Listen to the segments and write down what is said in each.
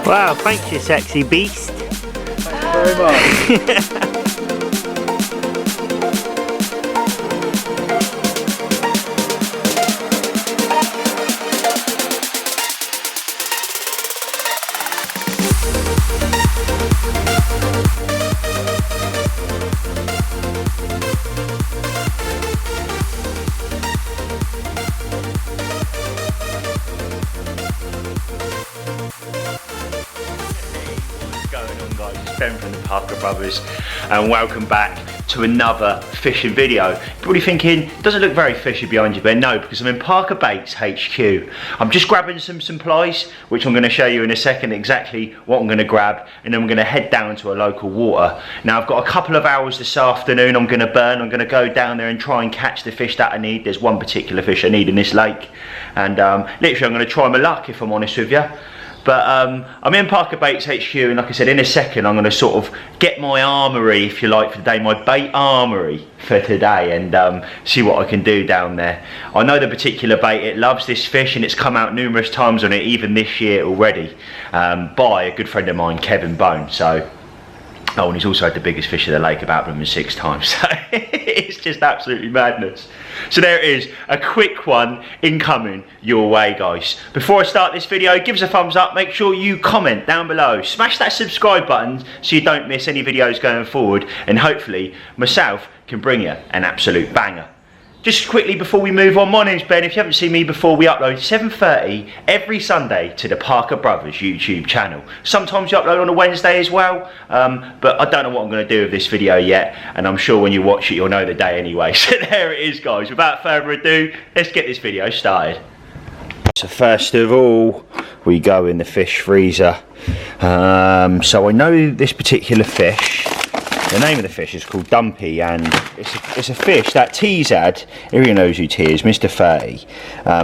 Wow, thanks you sexy beast. Thank you very much. Ben from the Parker Brothers, and welcome back to another fishing video. You're probably thinking, doesn't look very fishy behind you, Ben. No, because I'm in Parker Baits HQ. I'm just grabbing some supplies, which I'm going to show you in a second exactly what I'm going to grab, and then I'm going to head down to a local water. Now I've got a couple of hours this afternoon I'm going to burn. I'm going to go down there and try and catch the fish that I need. There's one particular fish I need in this lake, and literally I'm going to try my luck, if I'm honest with you. But I'm in Parker Baits HQ, and like I said, in a second I'm going to sort of get my armoury, if you like, for today, my bait armoury for today, and see what I can do down there. I know the particular bait, it loves this fish, and it's come out numerous times on it, even this year already, by a good friend of mine, Kevin Bone. So, oh, and he's also had the biggest fish of the lake about them 6 times, so it's just absolutely madness. So there it is, a quick one incoming your way, guys. Before I start this video, give us a thumbs up, make sure you comment down below, smash that subscribe button so you don't miss any videos going forward, and hopefully myself can bring you an absolute banger. Just quickly before we move on, my name's Ben. If you haven't seen me before, we upload 7:30 every Sunday to the Parker Brothers YouTube channel. Sometimes you upload on a Wednesday as well, but I don't know what I'm going to do with this video yet, and I'm sure when you watch it you'll know the day anyway. So there it is, guys. Without further ado, let's get this video started. So first of all, we go in the fish freezer. So I know this particular fish. The name of the fish is called Dumpy, and it's a fish that T's had. Everyone knows who T is, Mr. 30.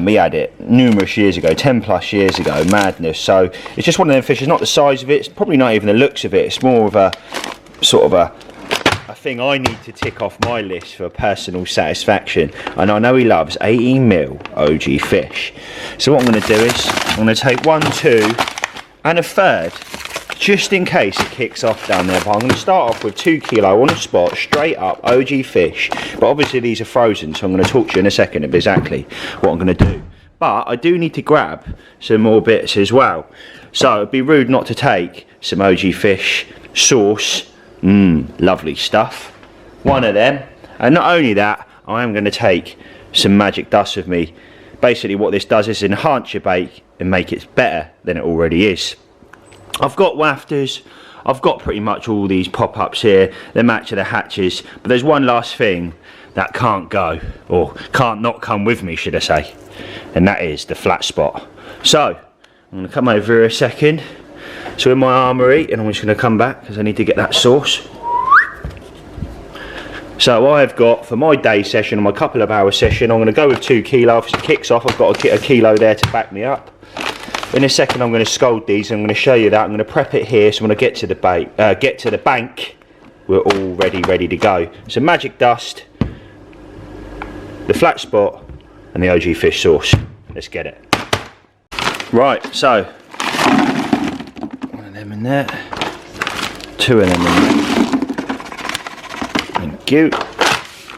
He had it numerous years ago, 10 plus years ago, madness. So it's just one of them fishes, not the size of it, it's probably not even the looks of it, it's more of a sort of a thing I need to tick off my list for personal satisfaction. And I know he loves 18mm OG fish. So what I'm going to do is, I'm going to take 1, 2 and a third, just in case it kicks off down there. But I'm going to start off with 2 kilo on the spot, straight up OG fish. But obviously these are frozen, so I'm going to talk to you in a second of exactly what I'm going to do. But I do need to grab some more bits as well. So it'd be rude not to take some OG fish sauce. Lovely stuff. One of them. And not only that, I am going to take some magic dust with me. Basically what this does is enhance your bait and make it better than it already is. I've got wafters, I've got pretty much all these pop-ups here, they match the hatches, but there's one last thing that can't go, or can't not come with me, should I say, and that is the flat spot. So, I'm going to come over here a second, so in my armoury, and I'm just going to come back, because I need to get that sauce. So I've got, for my day session, or my couple of hour session, I'm going to go with 2 kilo, if it kicks off, I've got a kilo there to back me up. In a second I'm going to scald these, and I'm going to show you that. I'm going to prep it here, so when I get to the bank, we're all ready to go. So magic dust, the flat spot, and the OG fish sauce. Let's get it. Right, so one of them in there, 2 of them in there. Thank you.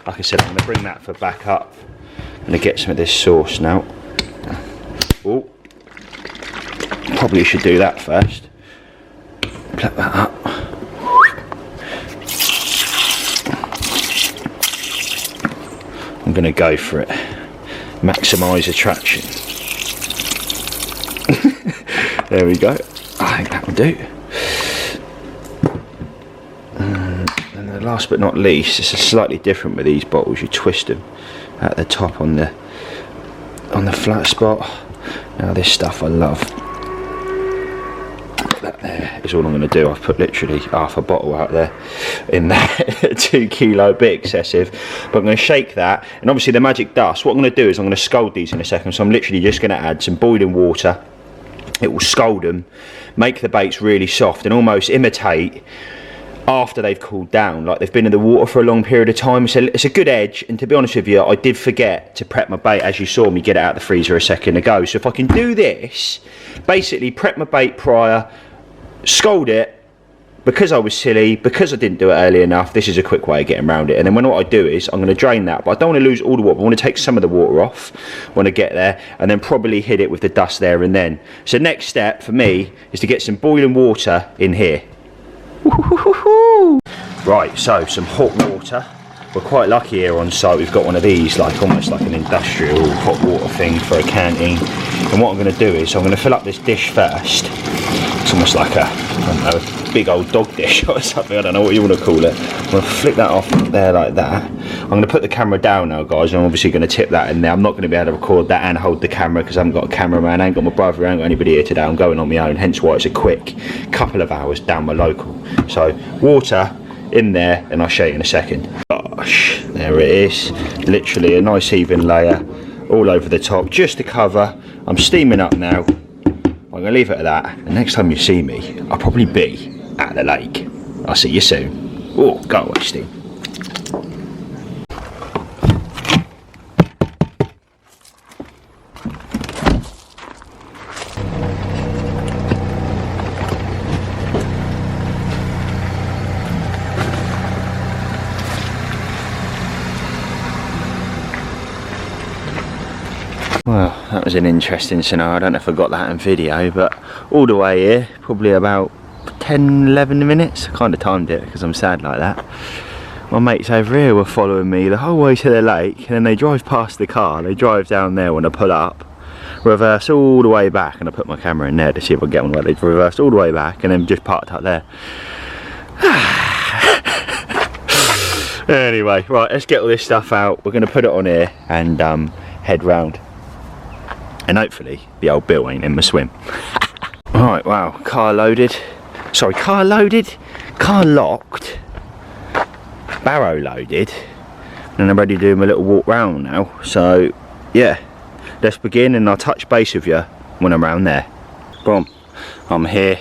Like I said, I'm going to bring that for back up. I'm going to get some of this sauce now. Oh. Probably should do that first. Plug that up. I'm going to go for it. Maximise attraction. There we go. I think that will do. And the last but not least, it's slightly different with these bottles. You twist them at the top on the flat spot. Now this stuff I love. That there is all I'm going to do. I've put literally half a bottle out there in that 2 kilo, a bit excessive, but I'm going to shake that. And obviously the magic dust, what I'm going to do is I'm going to scald these in a second. So I'm literally just going to add some boiling water. It will scald them, make the baits really soft, and almost imitate after they've cooled down, like they've been in the water for a long period of time. So it's a good edge. And to be honest with you, I did forget to prep my bait, as you saw me get it out of the freezer a second ago. So if I can do this, basically prep my bait prior, scold it because I was silly, because I didn't do it early enough. This is a quick way of getting around it. And then what I do is I'm going to drain that, but I don't want to lose all the water. I want to take some of the water off when I get there, and then probably hit it with the dust there and then. So next step for me is to get some boiling water in here. Right, so some hot water. We're quite lucky here on site. We've got one of these, like almost like an industrial hot water thing for a canteen. And what I'm going to do is I'm going to fill up this dish first. It's almost like a, I don't know, a big old dog dish or something. I don't know what you want to call it. I'm going to flick that off there like that. I'm going to put the camera down now, guys. I'm obviously going to tip that in there. I'm not going to be able to record that and hold the camera because I haven't got a cameraman. I ain't got my brother. I ain't got anybody here today. I'm going on my own. Hence why it's a quick couple of hours down my local. So water in there, and I'll show you in a second. Gosh, there it is. Literally a nice even layer all over the top, just to cover. I'm steaming up now. I'm going to leave it at that. The next time you see me, I'll probably be at the lake. I'll see you soon. Oh, go away, steam. Well, that was an interesting scenario. I don't know if I got that in video, but all the way here, probably about 10-11 minutes. I kind of timed it because I'm sad like that. My mates over here were following me the whole way to the lake, and then they drive past the car, they drive down there when I pull up, reverse all the way back, and I put my camera in there to see if I get one where they've reversed all the way back and then just parked up there. Anyway, right, let's get all this stuff out. We're going to put it on here and head round. And hopefully the old bill ain't in my swim. Right, wow, car loaded. Sorry, car loaded, car locked, barrow loaded, and I'm ready to do my little walk round now. So yeah, let's begin, and I'll touch base with you when I'm around there. Boom, I'm here,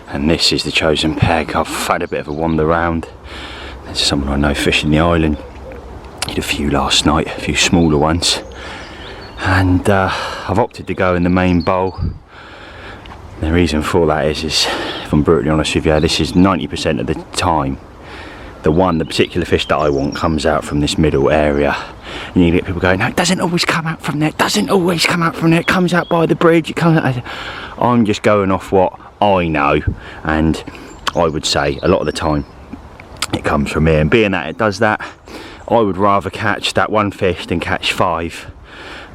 and this is the chosen peg. I've had a bit of a wander around. There's someone I know fishing the island. Did a few last night, a few smaller ones. And I've opted to go in the main bowl. The reason for that is if I'm brutally honest with you, this is 90% of the time the particular fish that I want comes out from this middle area. And you get people going, no, it doesn't always come out from there, it doesn't always come out from there, it comes out by the bridge, it comes out. I'm just going off what I know, and I would say a lot of the time it comes from here. And being that it does that, I would rather catch that one fish than catch 5,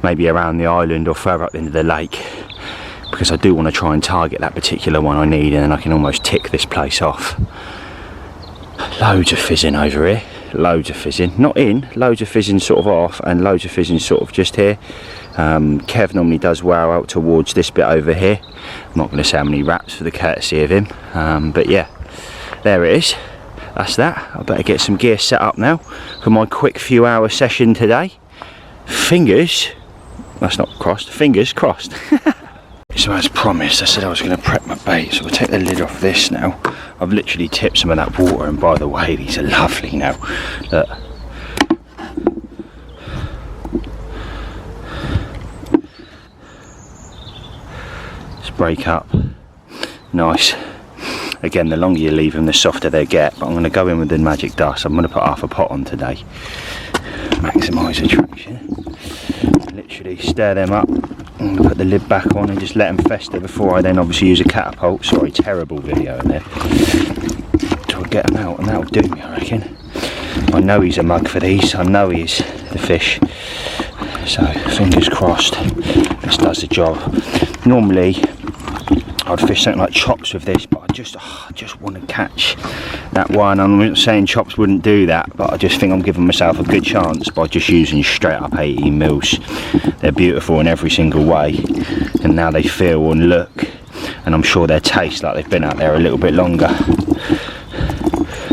maybe around the island or further up into the lake, because I do want to try and target that particular one I need, and then I can almost tick this place off. Loads of fizzing over here, loads of fizzing, not in, loads of fizzing sort of off, and loads of fizzing sort of just here. Kev normally does wow out towards this bit over here. I'm not going to say how many wraps for the courtesy of him, but yeah, there it is. That's that. I better get some gear set up now for my quick few hour session today. Fingers, that's not crossed, fingers crossed. So as promised, I said I was going to prep my bait, so we'll take the lid off this now. I've literally tipped some of that water, and by the way, these are lovely now. Look. Just break up. Nice. Again, the longer you leave them, the softer they get, but I'm going to go in with the magic dust. I'm going to put half a pot on today. Maximise attraction. Literally stir them up. I'm going to put the lid back on and just let them fester before I then obviously use a catapult. Sorry, terrible video in there. So I'll get them out, and that'll do me, I reckon. I know he's a mug for these. I know he's the fish. So fingers crossed this does the job. Normally I'd fish something like chops with this, but I just want to catch that one. I'm not saying chops wouldn't do that, but I just think I'm giving myself a good chance by just using straight up 18 mils. They're beautiful in every single way, and now they feel and look, and I'm sure they taste like they've been out there a little bit longer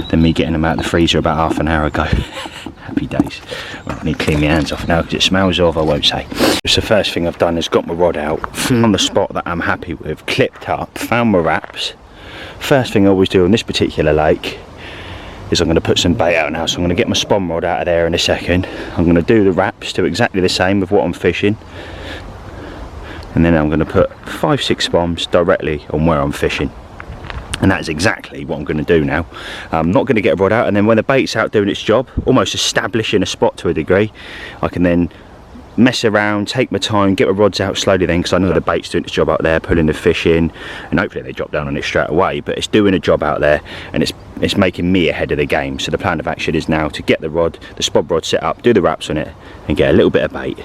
than me getting them out of the freezer about half an hour ago. Happy days. Well, I need to clean my hands off now because it smells off, I won't say. So the first thing I've done is got my rod out, found the spot that I'm happy with, clipped up, found my wraps. First thing I always do on this particular lake is I'm going to put some bait out now, so I'm going to get my spawn rod out of there in a second. I'm going to do the wraps, do exactly the same with what I'm fishing, and then I'm going to put 5-6 spawns directly on where I'm fishing. And that's exactly what I'm going to do now. I'm not going to get a rod out, and then when the bait's out doing its job, almost establishing a spot to a degree, I can then mess around, take my time, get my rods out slowly then, because I know the bait's doing its job out there, pulling the fish in, and hopefully they drop down on it straight away, but it's doing a job out there, and it's making me ahead of the game. So the plan of action is now to get the rod, the spod rod set up, do the wraps on it, and get a little bit of bait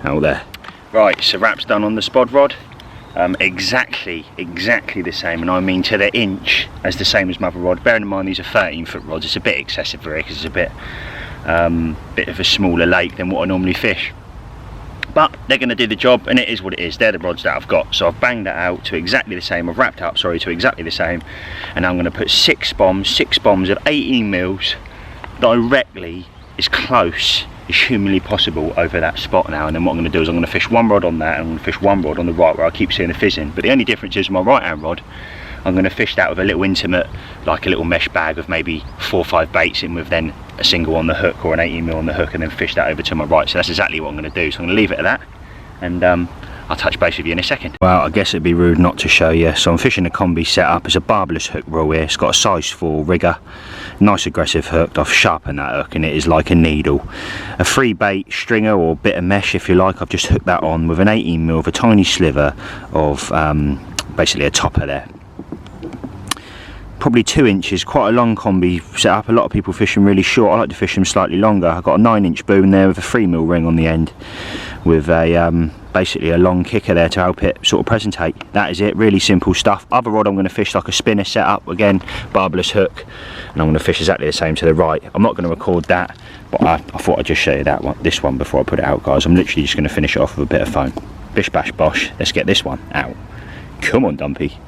out there. Right, so wraps done on the spod rod. Exactly the same, and I mean to the inch, as the same as mother rod. Bearing in mind these are 13-foot rods, it's a bit excessive for it because it's a bit of a smaller lake than what I normally fish. But they're going to do the job, and it is what it is. They're the rods that I've got, so I've banged that out to exactly the same. I've wrapped up, sorry, to exactly the same, and I'm going to put six bombs of 18 mils directly as close as humanly possible over that spot now. And then what I'm going to do is I'm going to fish one rod on that, and I'm going to fish one rod on the right where I keep seeing the fizzing. But the only difference is my right hand rod, I'm going to fish that with a little intimate, like a little mesh bag of maybe 4 or 5 baits in, with then a single on the hook or an 18 mil on the hook, and then fish that over to my right. So that's exactly what I'm going to do. So I'm going to leave it at that, and I'll touch base with you in a second. Well, I guess it'd be rude not to show you. So I'm fishing a combi setup. It's a barbless hook reel here. It's got a size 4 rigger, nice aggressive hook. I've sharpened that hook and it is like a needle. A free bait stringer or bit of mesh if you like. I've just hooked that on with an 18 mil with a tiny sliver of basically a topper there. Probably 2 inches, quite a long combi setup. A lot of people fish them really short. I like to fish them slightly longer. I've got a 9-inch boom there with a 3 mil ring on the end, with a basically a long kicker there to help it sort of presentate. That is it, really simple stuff. Other rod I'm going to fish like a spinner setup, again barbless hook, and I'm going to fish exactly the same to the right. I'm not going to record that, but I thought I'd just show you this one before I put it out, guys. I'm literally just going to finish it off with a bit of foam. Bish bash bosh, let's get this one out. Come on, Dumpy.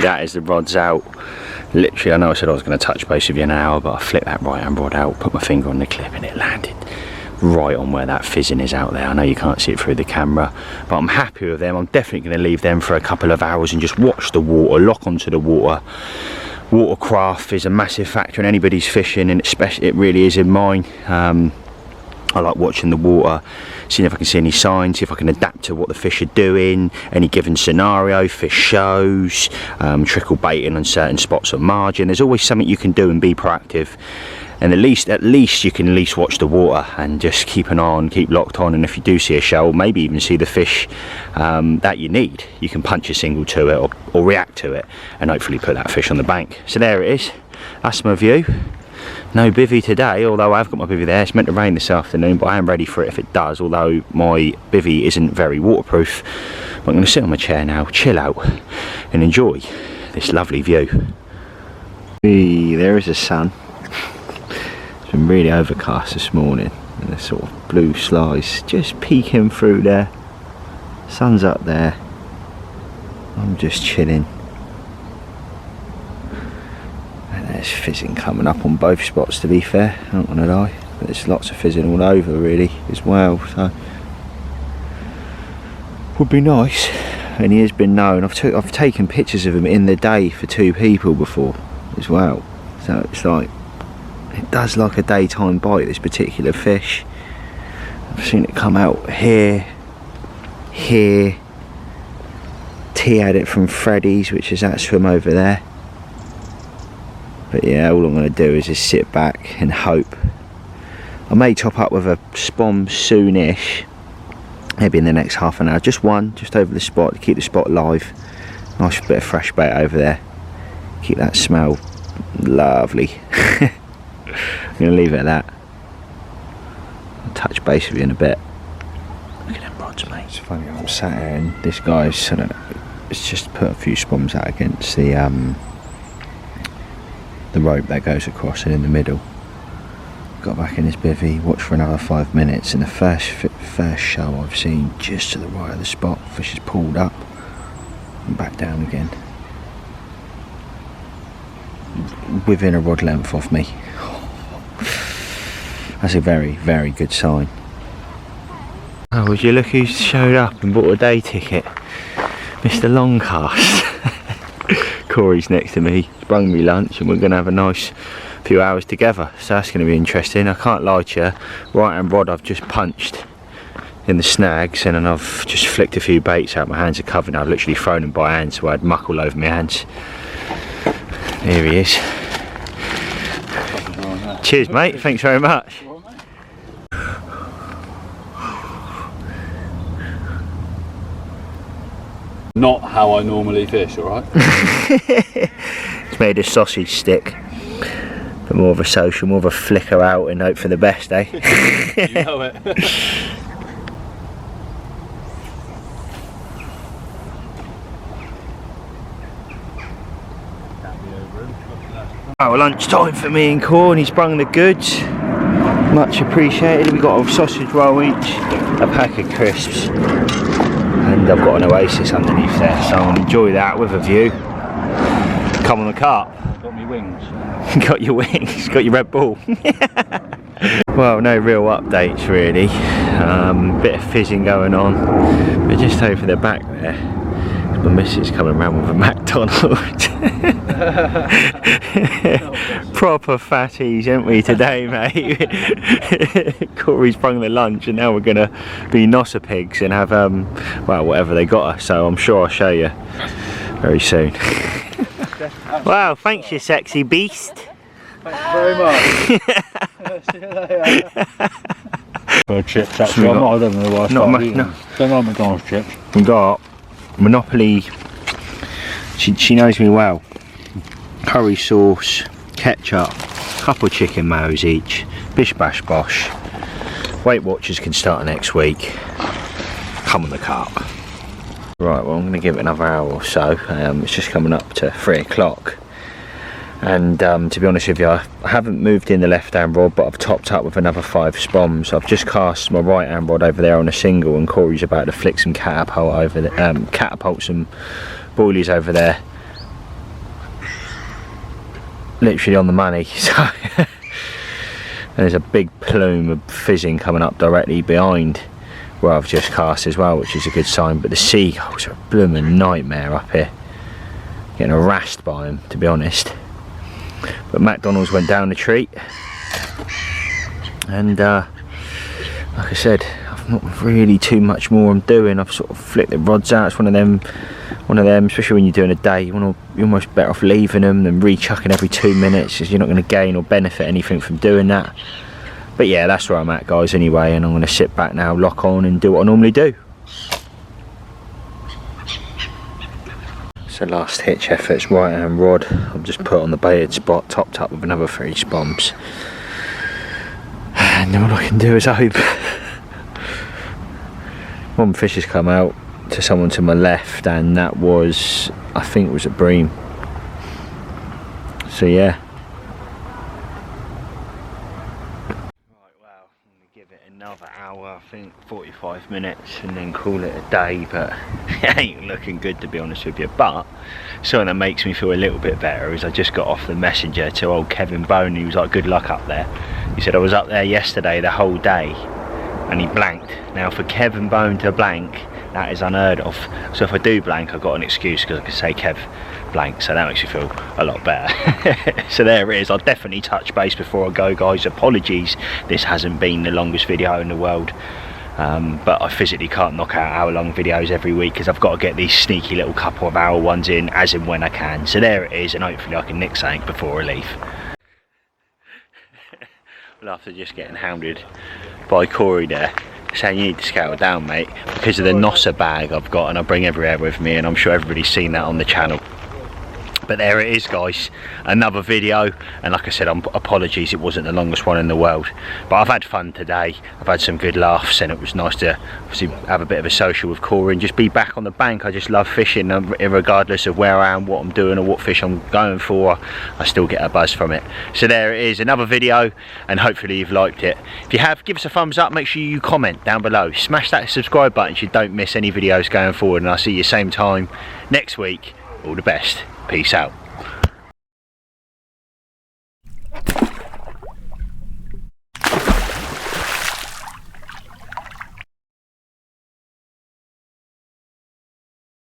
That is the rods out. Literally, I know I said I was going to touch base with you in an hour, but I flipped that right hand rod out, put my finger on the clip, and it landed right on where that fizzing is out there. I know you can't see it through the camera, but I'm happy with them. I'm definitely going to leave them for a couple of hours and just watch the water, lock onto the water. Watercraft is a massive factor in anybody's fishing, and especially it really is in mine. I like watching the water, seeing if I can see any signs, see if I can adapt to what the fish are doing, any given scenario, fish shows, trickle baiting on certain spots on margin. There's always something you can do and be proactive. And at least you can at least watch the water and just keep an eye on, keep locked on, and if you do see a shoal, maybe even see the fish that you need, you can punch a single to it or react to it and hopefully put that fish on the bank. So there it is, that's my view. No bivvy today, although I've got my bivvy there. It's meant to rain this afternoon, but I am ready for it if it does, although my bivvy isn't very waterproof. But I'm going to sit on my chair now, chill out and enjoy this lovely view. There is the sun. It's been really overcast this morning, and the sort of blue slice just peeking through there. Sun's up there. I'm just chilling. There's fizzing coming up on both spots, to be fair, I'm not gonna lie, but there's lots of fizzing all over really as well, so would be nice. And he has been known, I've taken pictures of him in the day for 2 people before as well, so it's like, it does like a daytime bite, this particular fish. I've seen it come out here, T had it from Freddy's, which is that swim over there. But yeah, all I'm going to do is just sit back and hope. I may top up with a spom soonish, maybe in the next half an hour. Just one, just over the spot to keep the spot live. Nice bit of fresh bait over there. Keep that smell lovely. I'm going to leave it at that. I'll touch base with you in a bit. Look at them rods, mate. It's funny, I'm sat here and this guy's, I don't know, it's just put a few spoms out against the rope that goes across it in the middle. Got back in his bivvy, watched for another 5 minutes, and the first show I've seen just to the right of the spot, fish is pulled up and back down again, within a rod length of me. That's a very, very good sign. Oh, would you look who's showed up and bought a day ticket? Mr. Longcast. Corey's next to me, sprung me lunch, and we're going to have a nice few hours together, so that's going to be interesting. I can't lie to you, right hand rod I've just punched in the snags, and then I've just flicked a few baits out. My hands are covered, I've literally thrown them by hand, so I had muck all over my hands. Here he is. Cheers mate, thanks very much. Not how I normally fish, alright? It's made a sausage stick. But more of a social, more of a flicker out and hope for the best, eh? You know it. Oh, well, lunchtime for me and Corn. He's brung the goods. Much appreciated. We got a sausage roll each, a pack of crisps, and I've got an Oasis underneath there, so I'm going to enjoy that with a view. Come on the carp. Got me wings. Got your wings, got your Red Bull. Well, no real updates really. Bit of fizzing going on. We're just over the back there. My missus coming around with a McDonald's. Proper fatties, aren't we today, mate? Corey's sprung the lunch, and now we're gonna be Nosser pigs and have well, whatever they got us. So I'm sure I'll show you very soon. Wow, thanks you sexy beast. Thanks very much. See you later. For chips, actually, I don't know why I started eating. Don't like McDonald's chips. We got Monopoly, she knows me well, curry sauce, ketchup, couple chicken maos each, bish bash bosh. Weight Watchers can start next week. Come on the carp. Right, well I'm going to give it another hour or so. It's just coming up to 3 o'clock. And to be honest with you, I haven't moved in the left hand rod, but I've topped up with another 5 spoms. I've just cast my right hand rod over there on a single, and Corey's about to flick some catapult over the, catapult some boilies over there. Literally on the money. So there's a big plume of fizzing coming up directly behind where I've just cast as well, which is a good sign. But the seagulls are a blooming nightmare up here. Getting harassed by them, to be honest. But McDonald's went down the treat, and like I said, I've not really too much more I'm doing. I've sort of flicked the rods out. It's one of them, especially when you're doing a day, you're almost better off leaving them than re-chucking every 2 minutes, because you're not going to gain or benefit anything from doing that. But yeah, that's where I'm at, guys, anyway, and I'm going to sit back now, lock on, and do what I normally do. So last hitch efforts, right hand rod, I've just put on the baited spot, topped up with another 3 spoms. And all I can do is hope. One fish has come out to someone to my left, and that was, I think it was a bream. So yeah. Give it another hour, I think 45 minutes, and then call it a day, but it ain't looking good, to be honest with you. But something that makes me feel a little bit better is I just got off the messenger to old Kevin Bone. He was like, good luck up there. He said, I was up there yesterday the whole day, and he blanked. Now for Kevin Bone to blank, that is unheard of. So if I do blank, I've got an excuse, because I can say Kev blank, so that makes you feel a lot better. So there it is. I'll definitely touch base before I go, guys. Apologies, this hasn't been the longest video in the world, but I physically can't knock out hour-long videos every week, because I've got to get these sneaky little couple of hour ones in as and when I can. So there it is, and hopefully I can nick something before I leave. Well, after just getting hounded by Corey there, saying you need to scale down, mate, because of the Nosser bag I've got, and I bring everywhere with me, and I'm sure everybody's seen that on the channel. But there it is, guys, another video, and like I said, apologies it wasn't the longest one in the world, but I've had fun today. I've had some good laughs, and it was nice to obviously have a bit of a social with Corey and just be back on the bank. I just love fishing, regardless of where I am, what I'm doing, or what fish I'm going for. I still get a buzz from it. So there it is, another video, and hopefully you've liked it. If you have, give us a thumbs up, make sure you comment down below, smash that subscribe button so you don't miss any videos going forward, and I'll see you same time next week. All the best. Peace out.